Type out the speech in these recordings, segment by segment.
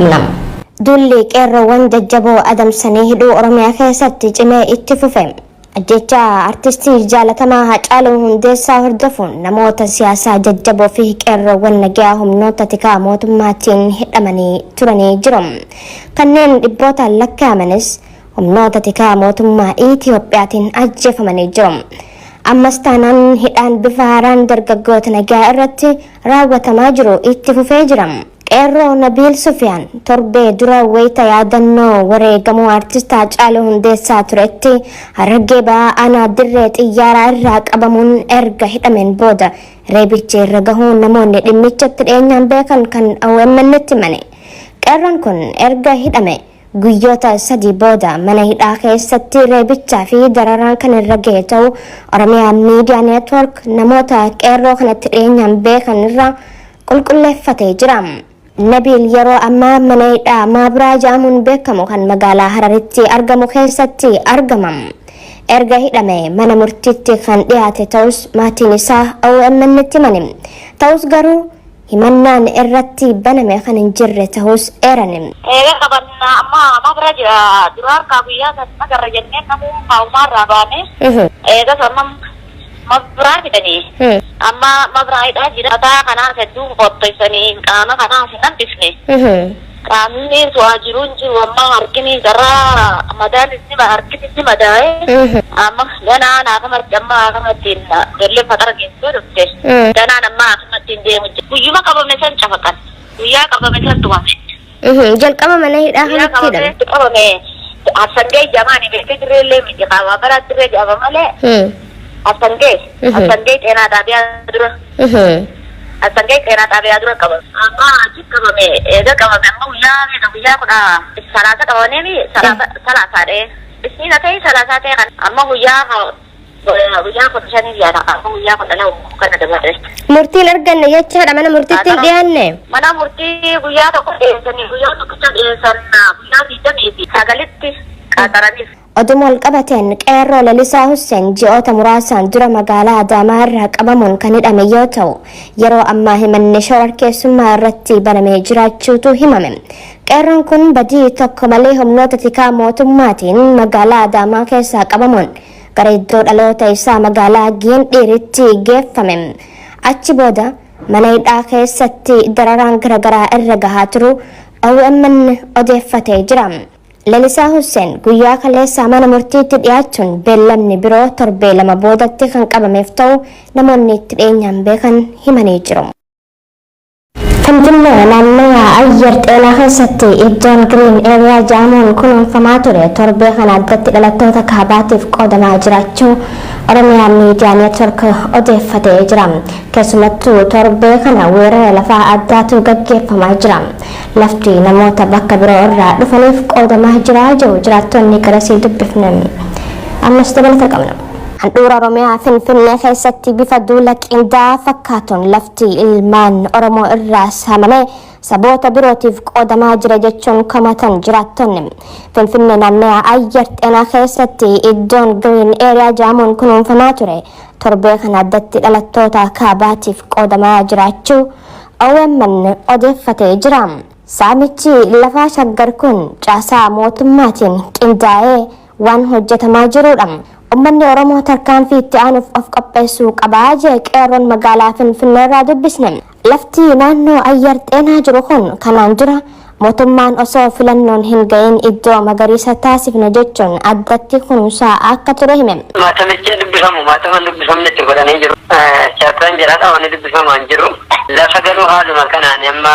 Dulli qeerroowwan jajjaboo adamsanii hidhuu Oromiyaa keessatti cimee itti fufe. Ajjecha artistii jaalatamaa Haacaaluu Hundeessaa hordofuun namoota siyaasaa jajjaboo fi qeerroowwan nagaa humnoota tikaa mootummaatiin hidhamanii turanii jiru. Kanneen dhibbootaan lakkaa'amanis humnoota tikaa mootummaa Itiyoophiyaatiin ajjeefamanii jiru. Ammas taanaan hidhaan bifa haaraan dargaggoota nagaa irratti raawwatamaa jiru itti fufee jira. Qeerroo Nabiil Sufiyaan torbee dura wayita yaadannoo wareegamuu artist Haacaaluu Hundeessaa turetti Harargee Bahaa aanaa dirree xiyyaaraa irraa qabamuun erga hidhameen booda reebichi irra gahuun namoonni dhimmichatti dhiyeenyaan beekan kan OMN'tti himane. Qeerroon kun erga hidhame guyyoota 3 booda mana hidhaa keessatti reebichaa fi dararaan kan irra ga'e ta'uu Oromiyaa Miidiyaa Neetwork namoota qeerroo kanatti dhiyeenyaan beekan irraa qulqulleeffatee jira. Nabiil yeroo ammaa mana hidhaa Maabiraa jedhamuun beekamu kan magaalaa Hararitti argamu keessatti argama. Erga hidhame mana murtiitti kan dhiyaate ta'us maatiin isaa OMN'tti himani. Ta'us garuu himannaan irratti baname kan hin jirre ta'us eerani. Qabannaa amma Maabiraa jira dura harkaa guyyaa sana agarra jennee namuu kaa'umaarraa baane. Maabiraa fidanii. Amma Maabiraa jira mataa kanaa hedduun qottoisanii qaama kanaa hin hambifne. Qaamni su'aa jiruun jiru amma harkini garaa madaan harkini madaa'e. Amma ganaan akkamatti amma akkamattiin ijoollee fatara geessuu dhufte. Ganaan amma akkamattiin deemu jira. Guyyuma qabame san cafaqan. Guyyaa qabame san tumame. Jalqaba mana hidhaa kanatti hidhame. Qabame Assangee jamaani beekee dirreellee miti qaama bara dirree jaba malee. Assangee qeenaa xaabiyaa dura. Assangee qeenaa xaabiyaa dura qabame. Amma achi qabame eega qabame amma guyyaa kudha salaasa qabaneemi salaasaadhe. Bisiina ta'e salaasaa ta'e kan amma guyyaa kudha shanii yaada amma guyyaa kudha lama kana dabalee. Murtiin arganne jechaadha mana murtiitti hin dhiyaanne. Mana murtii guyyaa tokko dhiyeessanii guyyaa tokkicha dhiyeessan guyyaa 29 qaxaraniif. Oduma walqabateen qeerroo Lalisaa Hussein ji'oota muraasaan dura magaalaa Adaamaa irraa qabamuun kan hidhame yoo ta'u yeroo ammaa himanni shororkeessummaa irratti banamee jiraachuutu himame. Qeerroon kun badii tokko malee humnoota tikaa mootummaatiin magaalaa Adaamaa keessaa qabamuun gara iddoo dhaloota isaa magaalaa Giindiriitti geeffame. Achi booda mana hidhaa keessatti dararaan garaagaraa irra gahaa turu OMN odeeffatee jira. Lalisaa Hussein guyyaa kaleessaa mana murtiitti dhiyaachuun beellamni biroo torbee 2 boodatti kan qabameef ta'u namoonni itti dhiyeenyaan beekan himanii jiru. Finfinnee naannoo ayyar xeenaa keessatti iddoon Green Area jedhamuun kunuunfamaa ture torbee kana addatti dhalattoota kaabaatiif qoodamaa jiraachuu Oromiyaa Miidiyaa Neetwork odeeffatee jira. Keessumattuu torbee kana weerara lafaa addaatu gaggeeffamaa jira. Lafti namoota bakka biroo irraa dhufaniif qoodamaa jira jiru jiraattonni garasii dubbifne. Ammas dabalata qabna. Handhuura Oromiyaa Finfinnee keessatti bifa duula qindaa'aa fakkaatuun lafti ilmaan Oromoo irraa saamamee saboota birootiif qoodamaa jira jechuun komatan jiraattonni. Finfinnee naannoo ayyar xeenaa keessatti iddoon Green Area jedhamuun kunuunfamaa ture torbee kana addatti dhalattoota kaabaatiif qoodamaa jiraachuu OMN odeeffatee jira. Saamichi lafaa shaggar kun caasaa mootummaatiin qindaa'ee waan hojjetamaa jirudha. Uummanni Oromoo tarkaanfii itti aanuuf of qopheessuu qabaa jee qeerroon magaalaa Finfinnee irraa dubbisne. Lafti naannoo ayyar xeenaa jiru kun kanaan dura mootummaan osoo filannoon hin ga'iin iddoo magariisa taasifne jechuun addatti kunuunsaa akka ture hime. Maatamichi dubbifamu maataman dubbifamnetti godhanii jiru. Chaappaan jedhaadha waan dubbifamaan jiru. Lafa garuu haaluma kanaan amma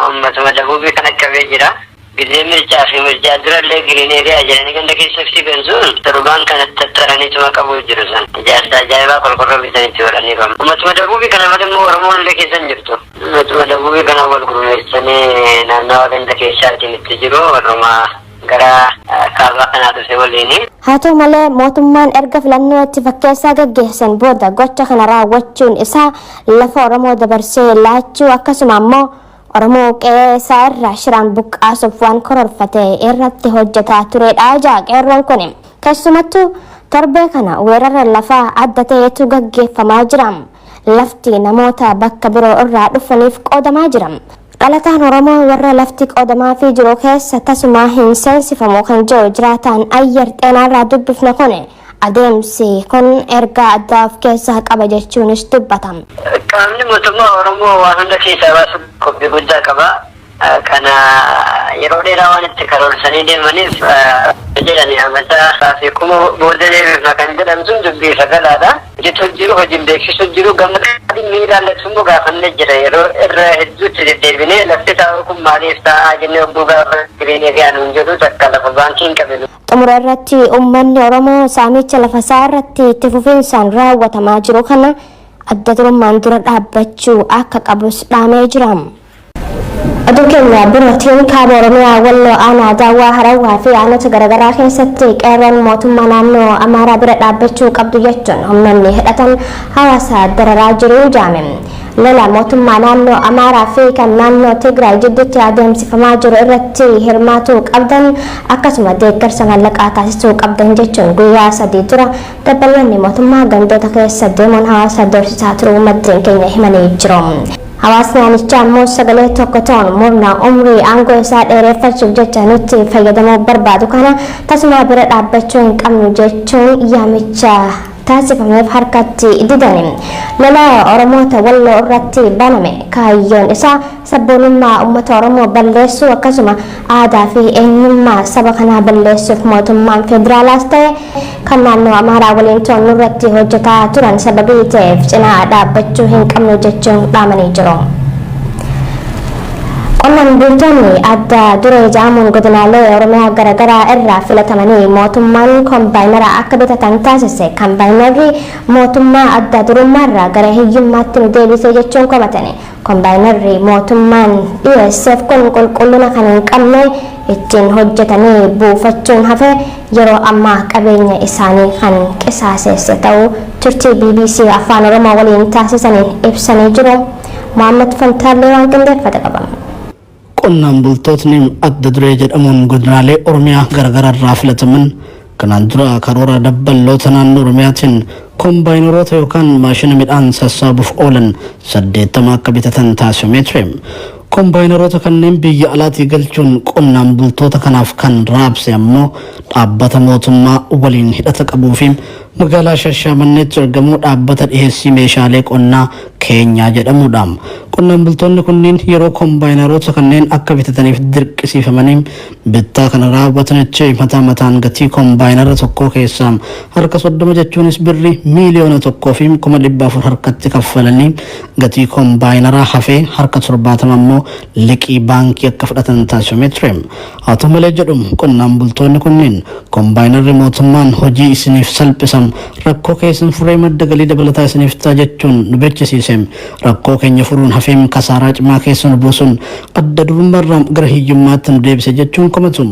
uummatuma dabuubii kan akkabee jira. Gizee mirchaa fi mirchaa durallee Green Area jedhanii ganda keessatti bensuun torbaan kanatti tattaaraniituma qabuu jiru san. Ijaarsa ajaa'ibaa qorqorroo bitanitti godhanii qabu. Uummatuma dabuubii kana malee immoo Oromoon illee keessan jirtu. Uummatuma dabuubii kana wal gurmeessanii naannawa ganda keessaatiin itti jiru warruma gara kaabaa kanaa dhufe waliini. Haa ta'u malee mootummaan erga filannoo itti fakkeessaa gaggeessan booda gocha kana raawwachuun isaa lafa Oromoo dabarsee laachuu akkasuma ammoo Oromoo qeessaa irraa shiraan buqqaasuuf waan karoorfate irratti hojjetaa turedha jedha qeerroon kun. Keessumattuu torbee kana weerara lafaa adda ta'etu gaggeeffamaa jira. Lafti namoota bakka biroo irraa dhufaniif qoodamaa jira. Dhalataan Oromoo warra lafti qodamaa fi jiru keessa tasuma hin seensifamu kan jiru jiraataan Ayyer Xeenaarraa dubbifne kun adeemsi kun ergaa addaa of keessaa qaba jechuunis dubbatama. Qaamni mootummaa Oromoo waan hunda keessaa baasu qophii guddaa qaba. Kana yeroo dheeraa waan itti karoorsanii deemaniif jedhanii amantaa fi kuma booda deebiifna kan jedhamu sun dubbii sagalaadha. Hojjetu jiru hojiin beeksisu jiru gammadii miidhaalletu immoo gaafanne jira yeroo irra hedduutti deddeebinee lafti taa'u kun maaliif taa'aa jennee obbuu gaafa jireenyaa fi anuun jedhu takka lafa baankii hin qabinu. Xumura irratti uummanni Oromoo saamicha lafa isaa irratti itti fufiinsaan raawwatamaa jiru kana adda durummaan dura dhaabbachuu akka qabus dhaamee jira. Aduu keenya birootiin kaaba Oromiyaa Walloo Aanaa Daawwaa Harawaa fi aanota garaagaraa keessatti qeerroon mootummaa naannoo Amaaraa bira dhaabbachuu qabdu jechuun humnoonni hidhatan hawaasa dararaa jiru jaame. Lola mootummaa naannoo Amaaraa fi kan naannoo Tigraay jidduutti adeemsifamaa jiru irratti hirmaatuu qabdan akkasuma deeggarsa maallaqaa taasisuu qabdan jechuun guyyaa 3 dura dabballoonni mootummaa gandoota keessa deemuun hawaasa doorsisaa turuu maddeen keenya himanii jiru. Hawaasni aanichaa immoo sagalee tokko ta'uun murna umrii aangoo isaa dheereffachuuf jecha nutti fayyadamuu barbaadu kana tasuma bira dhaabbachuu hin qabnu jechuun yaamicha taasifameef harkatti didani. Lola Oromoota Walloo irratti baname kaayyoon isaa sabboonummaa uummata Oromoo balleessuu akkasuma aadaa fi eenyummaa saba kanaa balleessuuf mootummaan federaalaas ta'e kan naannoo Amaaraa waliin ta'uun irratti hojjetaa turan sababii ta'eef cinaa dhaabbachuu hin qabnu jechuun dhaamanii jiru. Qonnaan bultoonni adda duree jaamuun godinaalee Oromiyaa garaagaraa irraa filatamanii mootummaan kombaayinara akka bitatan taasise. Kombaayinarri mootummaa adda durummaarraa gara hiyyummaatti nu deebisee jechuun komatani. Kombaayinarri mootummaan dhiyeesseef kun qulqullina kan hin qabne ittiin hojjetanii buufachuun hafe yeroo ammaa qabeenya isaanii kan qisaaseesse ta'uu turtii BBC Afaan Oromoo waliin taasisaniin ibsanii jiru. Muhammad Fantaallee waan qindeeffate qabama. Qonnaan bultootni adda duree jedhamuun godinaalee Oromiyaa garaagaraa irraa filataman kanaan dura karoora dabballoota naannoo Oromiyaatiin kombaayineroota yookaan maashina midhaan sassaabuuf oolan 80 akka bitatan taasifamee ture. Kombaayineroota kanneen biyya alaatii galchuun qonnaan bultoota kanaaf kan raabse ammoo dhaabbata mootummaa waliin hidhata qabuu fi magaalaa Shashamanneetti argamu dhaabbata dhiheessii meeshaalee qonnaa Keenyaa jedhamudha. Qonnaan bultoonni kunniin yeroo kombaayineroota kanneen akka bitataniif dirqisiifamanii bittaa kana raawwatanitti mataan gatii kombaayinara tokkoo keessaa harka 30 jechuunis birri miiliyoona 1,400,000 harkatti kaffalanii gatii kombaayinara hafee harka 70 ammoo liqii baankii akka fudhatan taasifamee ture. Haa ta'u malee jedhu qonnaan bultoonni kunniin kombaayinarri mootummaan hojii isiniif salphisan rakkoo keessan furee madda galii dabalataa isiniif ta'a jechuun nu beeksisiise. Rakkoo keenya furuun hafeem kasaaraa cimaa keessa nu buusuun adda durummaarraa gara hiyyummaatti nu deebise jechuun komatu.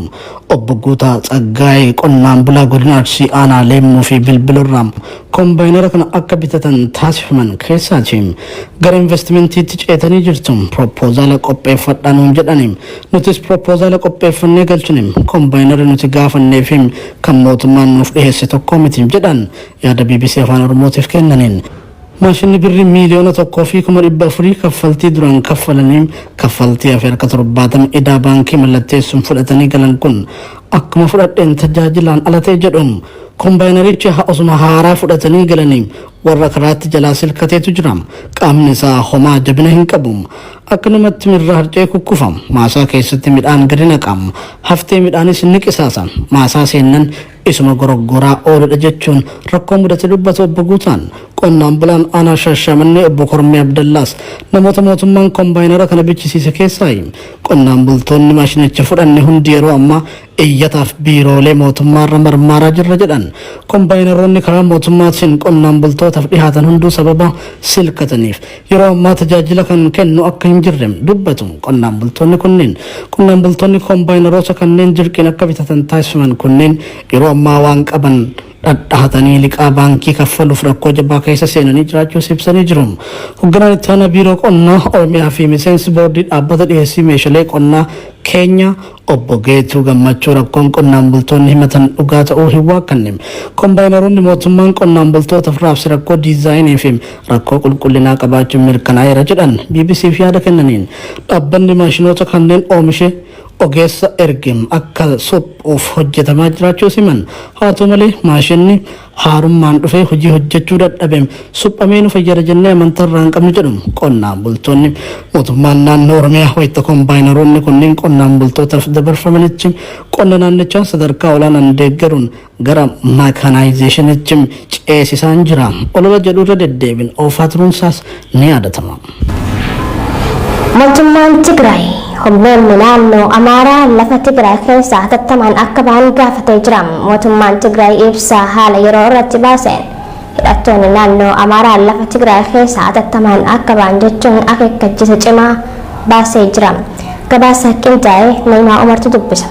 Obbo Guutaa Tsaggaayee qonnaan bulaa godina Arsii Aanaa Leemmuu fi Bilbilorraa kombaayinara kana akka bitatan taasifaman keessaati. Gara investimentiitti ceetanii jirtu proposala qopheeffadhaa nuun jedhani. Nutis proposala qopheeffannee galchine kombaayinara nuti gaafannee fi kan mootummaan nuuf dhiheesse tokko miti jedhan yaada BBC Afaan Oromootiif kennaniin. Maashinni birri miiliyoona 1,400,000 kaffaltii duraan kaffalanii kaffaltii hafe harka 70 idaa baankii mallatteessuun fudhatanii galan kun akkuma fudhadheen tajaajilaan alatee jedhuun kombaayinarichi osuma haaraa fudhatanii galanii warra karaatti jalaa silkateetu jira. Qaamni isaa homaa jabina hin qabu. Akkanumatti mirra harcee kukkufam. Maasaa keessatti midhaan gadi naqam. Haftee midhaanis ni qisaasan. Maasaa seennan isuma goroggoraa ooludha jechuun rakkoo mudate dubbatu Obbo Guutaan. Qonnaan bulaan Aanaa Shashamannee Obbo Kormee Abdallaas namoota mootummaan kombaayinara kana bichisiise keessaa qonnaan bultoonni maashinicha fudhanne hundi yeroo ammaa iyyataaf biiroolee mootummaarra marmaaraa jirra jedhan. Kombaayinaroonni karaa mootummaatiin qonnaan bultootaaf dhihaatan hunduu sababa silkataniif yeroo ammaa tajaajila kan kennu akka hin jirre dubbatu. Qonnaan bultoonni kombaayinaroota kanneen dirqiin akka bitatan taasifaman kunneen yeroo ammaa waan qaban dhadhaatanii liqaa baankii kaffaluuf rakkoo jabaa keessa seenanii jiraachuus ibsanii jiru. Hoogganaan itti aanaa biiroo qonnaa Oromiyaa fi miseensi boordii dhaabbata dhiyeessii meeshaalee qonnaa Keenya obbo Geetuu Gammachuu rakkoon qonnaan bultoonni himatan dhugaa ta'uu hin waakkanne. Kombaayinaroonni mootummaan qonnaan bultootaaf raabse rakkoo diizaayinii fi rakkoo qulqullinaa qabaachuun mirkanaa'eera jedhan BBCf yaada kennaniin. Dhaabbanni maashinoota kanneen oomishe ogeessa ergem akka suphuuf hojjetamaa jiraachuu himan. Haa ta'u malee maashinni haarummaan dhufee hojii hojjechuu dadhabeem suphamee nu fayyada jennee amantaa irraa hin qabnu jedhu qonnaan bultoonni. Mootummaan naannoo Oromiyaa wayita kombaayinaroonni kunneen qonnaan bultootaaf dabarfamanitti qonna naannichaa sadarkaa olaanaan deeggaruun gara maakanaayzeeshinitti ceesisaan jira. Olola jedhurra deddeebiin oofaa turuunsaas ni yaadatama. Mootummaan Tigraay humnoonni naannoo Amaaraa lafa Tigraay keessaa hatattamaan akka ba'an gaafatee jira. Mootummaan Tigraay ibsa haala yeroo irratti baaseen hidhattoonni naannoo Amaaraa lafa Tigraay keessaa hatattamaan akka ba'an jechuun akeekkachiisa cimaa baasee jira. Gabaasa qindaa'ee Naimaa Umartu dubbisa.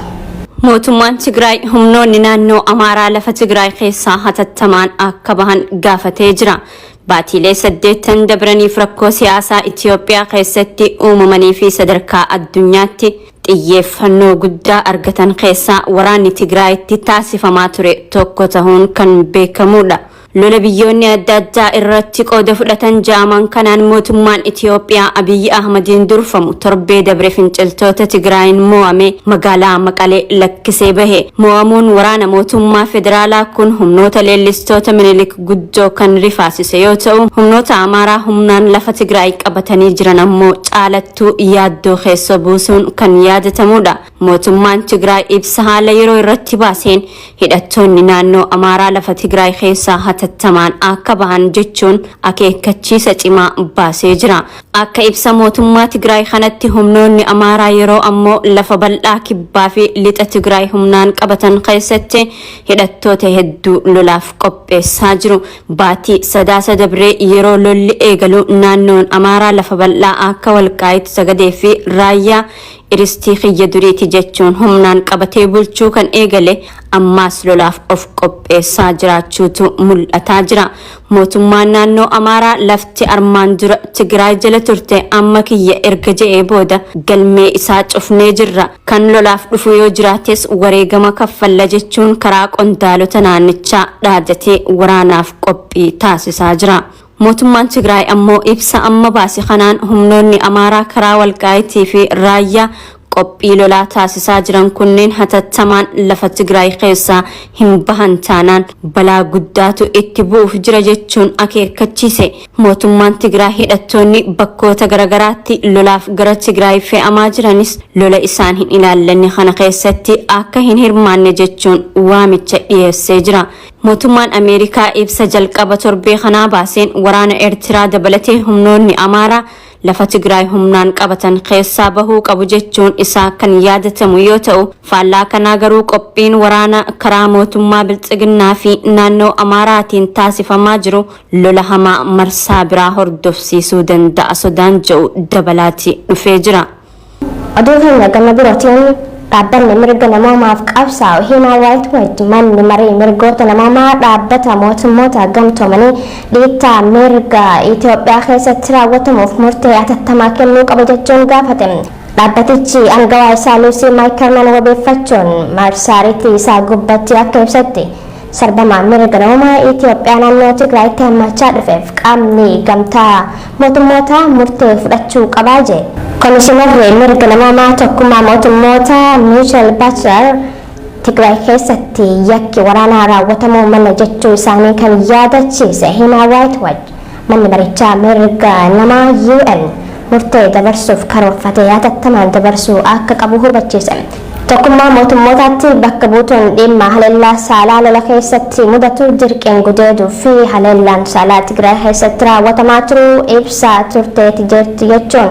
Mootummaan Tigraay humnoonni naannoo Amaaraa lafa Tigraay keessaa hatattamaan akka bahan gaafatee jira. Baatiilee 8 dabraniif rakkoo siyaasaa Itoophiyaa keessatti uumamanii fi sadarkaa addunyaatti xiyyeeffannoo guddaa argatan keessaa waraanni Tigraayitti taasifamaa ture tokko ta'uun kan beekamudha. Lola biyyoonni adda addaa irratti qooda fudhatan jaaman kanaan mootummaan Itoophiyaa Abiyyi Ahmadiin durfamu torbee dabre finciltoota Tigraayin mo'ame magaalaa Maqalee lakkisee bahe. Mo'amuun waraana mootummaa federaalaa kun humnoota leellistoota Minilik guddoo kan rifaasise yoo ta'u, humnoota Amaaraa humnaan lafa Tigraay qabatanii jiran ammoo caalattuu yaaddoo keessa buusuun kan yaadatamudha. Mootummaan Tigraay ibsa haala yeroo irratti baaseen hidhattoonni naannoo Amaaraa lafa Tigraay keessaa hatattamaan akka bahan jechuun akeekkachiisa cimaa baasee jira. Akka ibsa mootummaa Tigraay kanatti humnoonni Amaaraa yeroo ammoo lafa bal'aa kibbaa fi lixa Tigraay humnaan qabatan keessatti hidhattoota hedduu lolaaf qopheessaa jiru. Baatii sadaasa dabree yeroo lolli eegalu naannoon Amaaraa lafa bal'aa akka Walqaayit Sagadee fi Raayyaa Iristii Xiyya Duriiti jechuun humnaan qabatee bulchuu kan eegale ammaas lolaaf of qopheessaa jiraachuutu mul'ataa jira. Mootummaan naannoo Amaaraa lafti armaan dura Tigraay jala turte amma kiyya erga je'ee booda galmee isaa cufnee jirra. Kan lolaaf dhufu yoo jiraates wareegama kaffalla jechuun karaa qondaalota naannichaa dhaadatee waraanaaf qophii taasisaa jira. Mootummaan Tigraay ammoo ibsa amma baase kanaan humnoonni Amaaraa karaa Walqaayitii fi Raayyaa qophii lolaa taasisaa jiran kunneen hatattamaan lafa Tigraay keessaa hin bahan taanaan balaa guddaatu itti bu'uuf jira jechuun akeekkachiise. Mootummaan Tigraay hidhattoonni bakkoota garagaraatti lolaaf gara Tigraay fe'amaa jiranis lola isaan hin ilaallanne kana keessatti akka hin hirmaanne jechuun waamicha dhiyeessee jira. Mootummaan Ameerikaa ibsa jalqaba torbee kanaa baaseen waraana Eertiraa dabalatee humnoonni Amaaraa lafa Tigraay humnaan qabatan keessaa bahuu qabu jechuun isaa kan yaadatamu yoo ta'u, faallaa kanaa garuu qophiin waraana karaa mootummaa Biltsiginnaa fi naannoo Amaaraatiin taasifamaa jiru lola hamaa marsaa biraa hordofsiisuu danda'a sodaan jedhu dabalaatti dhufee jira. Oduu keenya gama birootiin dhaabbanni mirga namoomaaf qabsaa'u Human Rights Watch manni marii mirgoota namoomaa dhaabbata mootummoota gamtoomanii dhiittaa mirga Itoophiyaa keessatti raawwatamuuf murtee hatattamaa kennuu qaba jechuun gaafate. Dhaabbatichi aangawaa isaa Luusii Maayikelman wabeeffachuun marsariitii isaa gubbatti akka ibsetti sarbama mirga namoomaa Itoophiyaa naannoo Tigraayitti hammachaa dhufeef qaamni gamtaa mootummoota murtee fudhachuu qabaa jedhe. Komishinarri mirga namoomaa tokkummaa mootummoota Michel Bachelet Tigraay keessatti yakki waraanaa raawwatamuu mala jechuu isaanii kan yaadachiise Human Rights Watch manni marichaa mirga namaa UN murtee dabarsuuf karoorfatee hatattamaan dabarsuu akka qabu hubachiise. Tokkummaa mootummootaatti bakka buutuun dhimma haleellaa saalaa lola keessatti mudatu dirqeen gudeeduu fi haleellaan saalaa Tigraay keessatti raawwatamaa turuu ibsaa turteeti jirti jechuun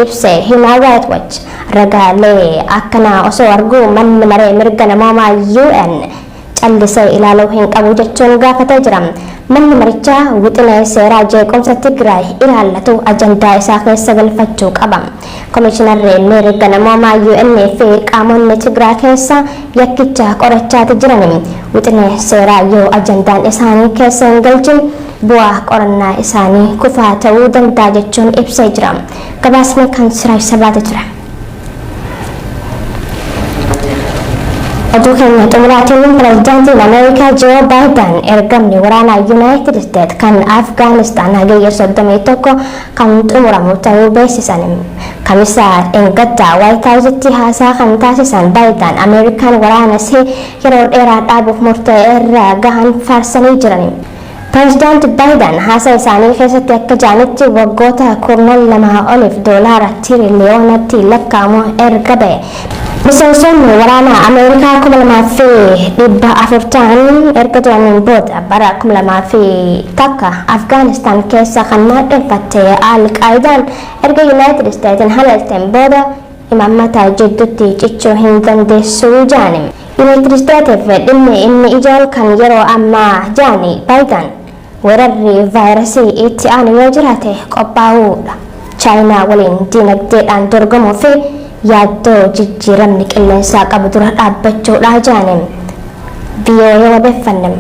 ibse Human Rights Watch. Ragaalee akkanaa osoo arguu manni maree mirga namoomaa UN callisee ilaaluu hin qabu jechuun gaafatee jira. manni marichaa wixinee seeraa jeequmsa Tigraay ilaallatu ajandaa isaa keessa galfachuu qaba. Komishinarri mirga namoomaa UN fi qaamonni Tigraay keessa yakkicha qorachaa jiran wixinee seeraa yoo ajandaan isaanii keessa hin galchin bu'aa qorannaa isaanii kufaa ta'uu danda'a jechuun ibsee jira. Gabaasni kan Siraaj Sabaati ture. Oduu keenya xumuraatiin pireezidaantiin Ameerikaa Joo Baayiden ergamni waraanaa Yuunaayitid Isteet kan Afgaanistaan hagayya 31 kan xumuramu ta'uu beeksisan. Kamisa Engaddaa Waayit Haawusitti haasaa kan taasisan Baayiden Ameerikaan waraana ishee yeroo dheeraa dhaabuuf murtee irra gahan faarsanii jiran. Pireezidaanti Baayiden haasaa isaanii keessatti akka jedhanitti waggoota 12 oliif doolaara tiriliyoonatti lakkaa'amu erga ba'e. Miseensonni waraanaa Ameerikaa 2040 ta'an erga jiraniin booda bara 2001 Afgaanistaan keessa kan maadheeffatte Al-Qaayidaan erga Yuunaayitid Isteetiin halalteen booda imaammata jidduutti cichuu hin dandeessu jedhan. Yuunaayitid Isteetiif dhimmi inni ijoon kan yeroo ammaa jedhan Baayiden weerarri vaayirasii itti aanu yoo jiraate qophaa'uudha. Chaayinaa waliin diinagdeedhaan dorgomuu fi yaaddoo jijjiiramni qilleensaa qabu dura dhaabbachuudha jedhan. VOA wabeeffanne.